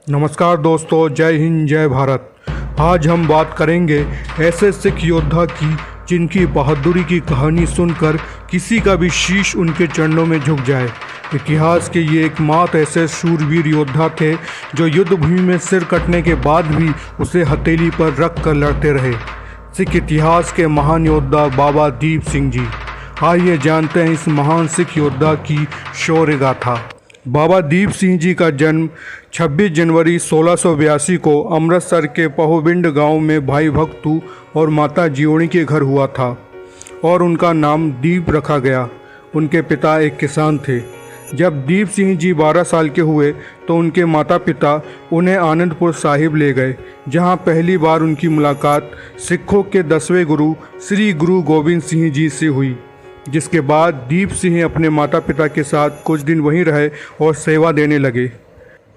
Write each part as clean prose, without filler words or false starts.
नमस्कार दोस्तों, जय हिंद जय भारत। आज हम बात करेंगे ऐसे सिख योद्धा की जिनकी बहादुरी की कहानी सुनकर किसी का भी शीश उनके चरणों में झुक जाए। इतिहास के ये एकमात्र ऐसे शूरवीर योद्धा थे जो युद्ध भूमि में सिर कटने के बाद भी उसे हथेली पर रख कर लड़ते रहे। सिख इतिहास के महान योद्धा बाबा दीप सिंह जी। आइए जानते हैं इस महान सिख योद्धा की शौर्य गाथा। बाबा दीप सिंह जी का जन्म 26 जनवरी 1682 को अमृतसर के पहुबिंड गांव में भाई भक्तू और माता जीवणी के घर हुआ था और उनका नाम दीप रखा गया। उनके पिता एक किसान थे। जब दीप सिंह जी 12 साल के हुए तो उनके माता पिता उन्हें आनंदपुर साहिब ले गए, जहां पहली बार उनकी मुलाकात सिखों के 10वें गुरु श्री गुरु गोविंद सिंह जी से हुई। जिसके बाद दीप सिंह अपने माता पिता के साथ कुछ दिन वहीं रहे और सेवा देने लगे।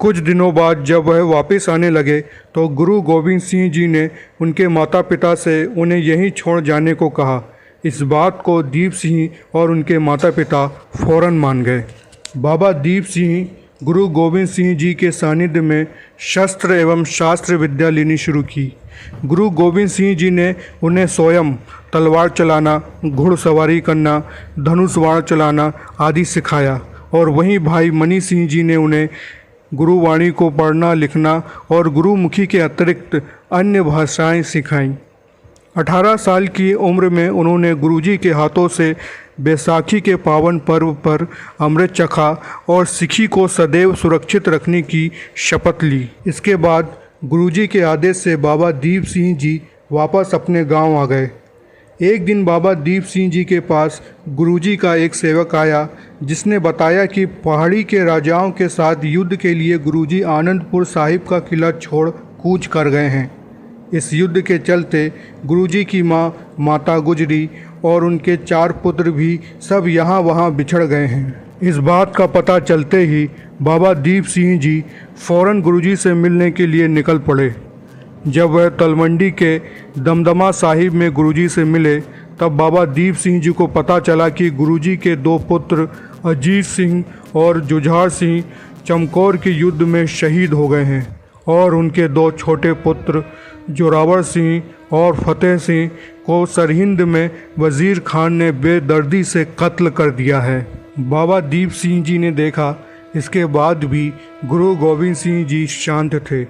कुछ दिनों बाद जब वह वापस आने लगे तो गुरु गोविंद सिंह जी ने उनके माता पिता से उन्हें यहीं छोड़ जाने को कहा। इस बात को दीप सिंह और उनके माता पिता फौरन मान गए। बाबा दीप सिंह गुरु गोविंद सिंह जी के सानिध्य में शस्त्र एवं शास्त्र विद्या लेनी शुरू की। गुरु गोविंद सिंह जी ने उन्हें स्वयं तलवार चलाना, घुड़सवारी करना, धनुष बाण चलाना आदि सिखाया और वहीं भाई मनी सिंह जी ने उन्हें गुरुवाणी को पढ़ना लिखना और गुरुमुखी के अतिरिक्त अन्य भाषाएं सिखाईं। 18 साल की उम्र में उन्होंने गुरुजी के हाथों से बैसाखी के पावन पर्व पर अमृत चखा और सिखी को सदैव सुरक्षित रखने की शपथ ली। इसके बाद गुरुजी के आदेश से बाबा दीप सिंह जी वापस अपने गांव आ गए। एक दिन बाबा दीप सिंह जी के पास गुरुजी का एक सेवक आया, जिसने बताया कि पहाड़ी के राजाओं के साथ युद्ध के लिए गुरुजी आनंदपुर साहिब का किला छोड़ कूच कर गए हैं। इस युद्ध के चलते गुरुजी की माँ माता गुजरी और उनके 4 पुत्र भी सब यहाँ वहाँ बिछड़ गए हैं। इस बात का पता चलते ही बाबा दीप सिंह जी फौरन गुरुजी से मिलने के लिए निकल पड़े। जब वह तलवंडी के दमदमा साहिब में गुरुजी से मिले तब बाबा दीप सिंह जी को पता चला कि गुरुजी के 2 पुत्र अजीत सिंह और जुझार सिंह चमकौर के युद्ध में शहीद हो गए हैं और उनके 2 छोटे पुत्र जोरावर सिंह और फतेह सिंह को सरहिंद में वजीर खान ने बेदर्दी से कत्ल कर दिया है। बाबा दीप सिंह जी ने देखा, इसके बाद भी गुरु गोविंद सिंह जी शांत थे।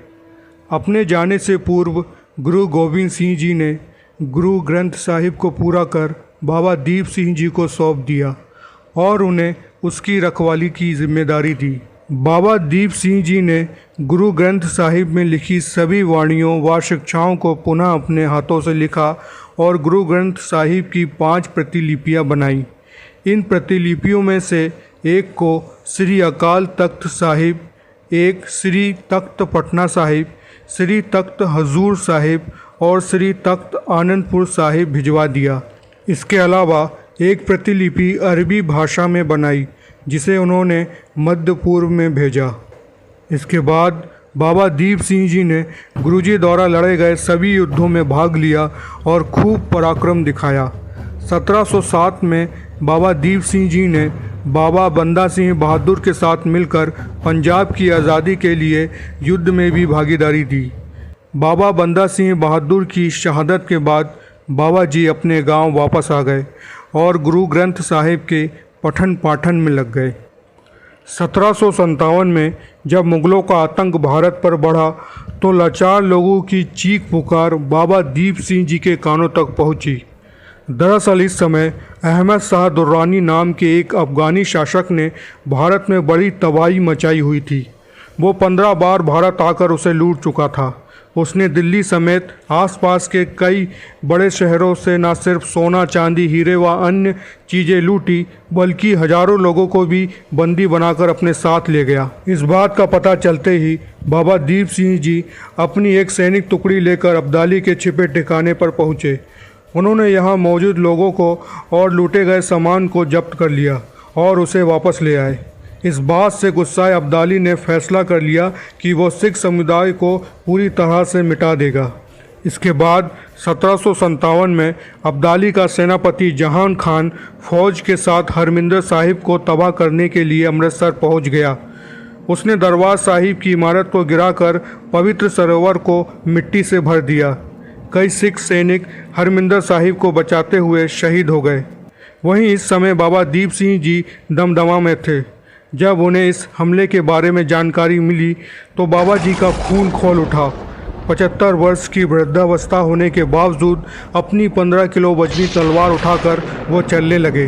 अपने जाने से पूर्व गुरु गोविंद सिंह जी ने गुरु ग्रंथ साहिब को पूरा कर बाबा दीप सिंह जी को सौंप दिया और उन्हें उसकी रखवाली की जिम्मेदारी दी। बाबा दीप सिंह जी ने गुरु ग्रंथ साहिब में लिखी सभी वाणियों व शिक्षाओं को पुनः अपने हाथों से लिखा और गुरु ग्रंथ साहिब की 5 प्रतिलिपियां बनाई। इन प्रतिलिपियों में से एक को श्री अकाल तख्त साहिब, एक श्री तख्त पटना साहिब, श्री तख्त हजूर साहिब और श्री तख्त आनंदपुर साहिब भिजवा दिया। इसके अलावा एक प्रतिलिपि अरबी भाषा में बनाई जिसे उन्होंने मध्य पूर्व में भेजा। इसके बाद बाबा दीप सिंह जी ने गुरुजी द्वारा लड़े गए सभी युद्धों में भाग लिया और खूब पराक्रम दिखाया। 1707 में बाबा दीप सिंह जी ने बाबा बंदा सिंह बहादुर के साथ मिलकर पंजाब की आज़ादी के लिए युद्ध में भी भागीदारी दी। बाबा बंदा सिंह बहादुर की शहादत के बाद बाबा जी अपने गांव वापस आ गए और गुरु ग्रंथ साहिब के पठन पाठन में लग गए। 1757 में जब मुग़लों का आतंक भारत पर बढ़ा तो लाचार लोगों की चीख पुकार बाबा दीप सिंह जी के कानों तक पहुंची। दरअसल इस समय अहमद शाह दुर्रानी नाम के एक अफ़गानी शासक ने भारत में बड़ी तबाही मचाई हुई थी। वो 15 बार भारत आकर उसे लूट चुका था। उसने दिल्ली समेत आसपास के कई बड़े शहरों से न सिर्फ सोना चांदी हीरे व अन्य चीज़ें लूटी बल्कि हजारों लोगों को भी बंदी बनाकर अपने साथ ले गया। इस बात का पता चलते ही बाबा दीप सिंह जी अपनी एक सैनिक टुकड़ी लेकर अब्दाली के छिपे ठिकाने पर पहुँचे। उन्होंने यहाँ मौजूद लोगों को और लूटे गए सामान को जब्त कर लिया और उसे वापस ले आए। इस बात से गुस्साए अब्दाली ने फैसला कर लिया कि वो सिख समुदाय को पूरी तरह से मिटा देगा। इसके बाद 1757 में अब्दाली का सेनापति जहान खान फौज के साथ हरमिंदर साहिब को तबाह करने के लिए अमृतसर पहुंच गया। उसने दरबार साहिब की इमारत को गिराकर पवित्र सरोवर को मिट्टी से भर दिया। कई सिख सैनिक हरमिंदर साहिब को बचाते हुए शहीद हो गए। वहीं इस समय बाबा दीप सिंह जी दमदमा में थे। जब उन्हें इस हमले के बारे में जानकारी मिली तो बाबा जी का खून खौल उठा। 75 वर्ष की वृद्धावस्था होने के बावजूद अपनी 15 किलो वजनी तलवार उठाकर वो चलने लगे।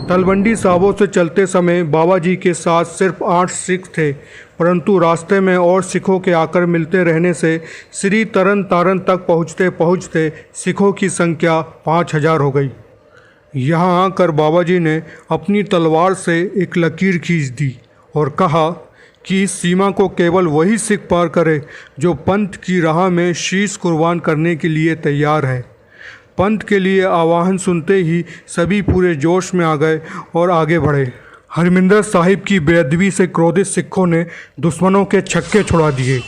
तलवंडी साहबों से चलते समय बाबा जी के साथ सिर्फ 8 सिख थे, परंतु रास्ते में और सिखों के आकर मिलते रहने से श्री तरन तारण तक पहुँचते पहुँचते सिखों की संख्या 5000 हो गई। यहाँ आकर बाबा जी ने अपनी तलवार से एक लकीर खींच दी और कहा कि इस सीमा को केवल वही सिख पार करे जो पंथ की राह में शीश कुर्बान करने के लिए तैयार है। पंथ के लिए आह्वान सुनते ही सभी पूरे जोश में आ गए और आगे बढ़े। हरमिंदर साहिब की बेअदबी से क्रोधित सिखों ने दुश्मनों के छक्के छुड़ा दिए।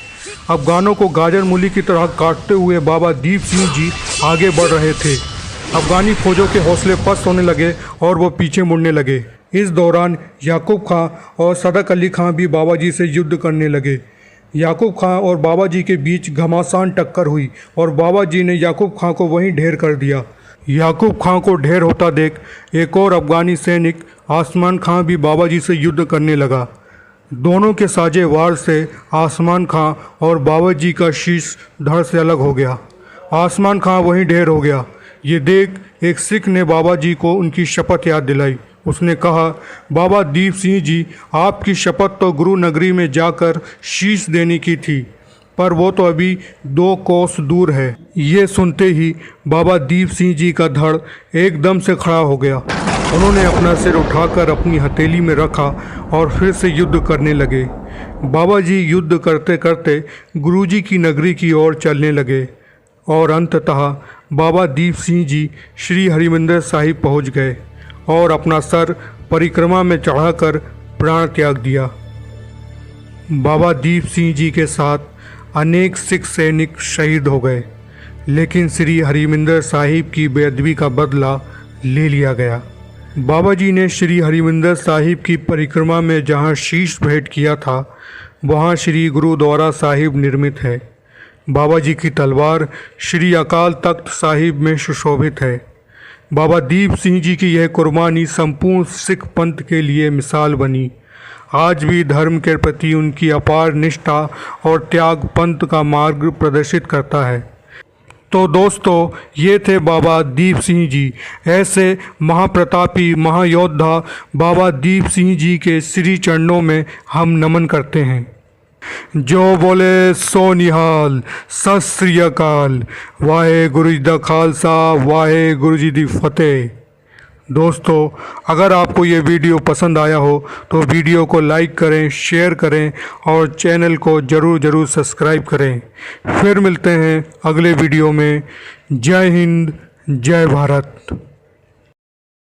अफगानों को गाजर मूली की तरह काटते हुए बाबा दीप सिंह जी आगे बढ़ रहे थे। अफगानी फौजों के हौसले पस्त होने लगे और वो पीछे मुड़ने लगे। इस दौरान याकूब खां और सदक अली खां भी बाबा जी से युद्ध करने लगे। याकूब खां और बाबा जी के बीच घमासान टक्कर हुई और बाबा जी ने याकूब खां को वहीं ढेर कर दिया। याकूब खां को ढेर होता देख एक और अफगानी सैनिक आसमान खां भी बाबा जी से युद्ध करने लगा। दोनों के साजे वार से आसमान खां और बाबा जी का शीश धड़ से अलग हो गया। आसमान खां वहीं ढेर हो गया। ये देख एक सिख ने बाबा जी को उनकी शपथ याद दिलाई। उसने कहा, बाबा दीप सिंह जी, आपकी शपथ तो गुरु नगरी में जाकर शीश देने की थी, पर वो तो अभी 2 कोस दूर है। ये सुनते ही बाबा दीप सिंह जी का धड़ एकदम से खड़ा हो गया। उन्होंने अपना सिर उठाकर अपनी हथेली में रखा और फिर से युद्ध करने लगे। बाबा जी युद्ध करते करते गुरुजी की नगरी की ओर चलने लगे और अंततः बाबा दीप सिंह जी श्री हरिमंदिर साहिब पहुंच गए और अपना सर परिक्रमा में चढ़ाकर प्राण त्याग दिया। बाबा दीप सिंह जी के साथ अनेक सिख सैनिक शहीद हो गए, लेकिन श्री हरिमंदिर साहिब की बेअदबी का बदला ले लिया गया। बाबा जी ने श्री हरिमंदिर साहिब की परिक्रमा में जहां शीश भेंट किया था, वहां श्री गुरुद्वारा साहिब निर्मित है। बाबा जी की तलवार श्री अकाल तख्त साहिब में सुशोभित है। बाबा दीप सिंह जी की यह कुर्बानी संपूर्ण सिख पंथ के लिए मिसाल बनी। आज भी धर्म के प्रति उनकी अपार निष्ठा और त्याग पंथ का मार्ग प्रदर्शित करता है। तो दोस्तों, ये थे बाबा दीप सिंह जी। ऐसे महाप्रतापी महायोद्धा बाबा दीप सिंह जी के श्री चरणों में हम नमन करते हैं। जो बोले सो निहाल, सत श्री अकाल। वाहे गुरु जी दा खालसा, वाहे गुरु जी दी फतेह। दोस्तों, अगर आपको ये वीडियो पसंद आया हो तो वीडियो को लाइक करें, शेयर करें और चैनल को ज़रूर सब्सक्राइब करें। फिर मिलते हैं अगले वीडियो में। जय हिंद, जय भारत।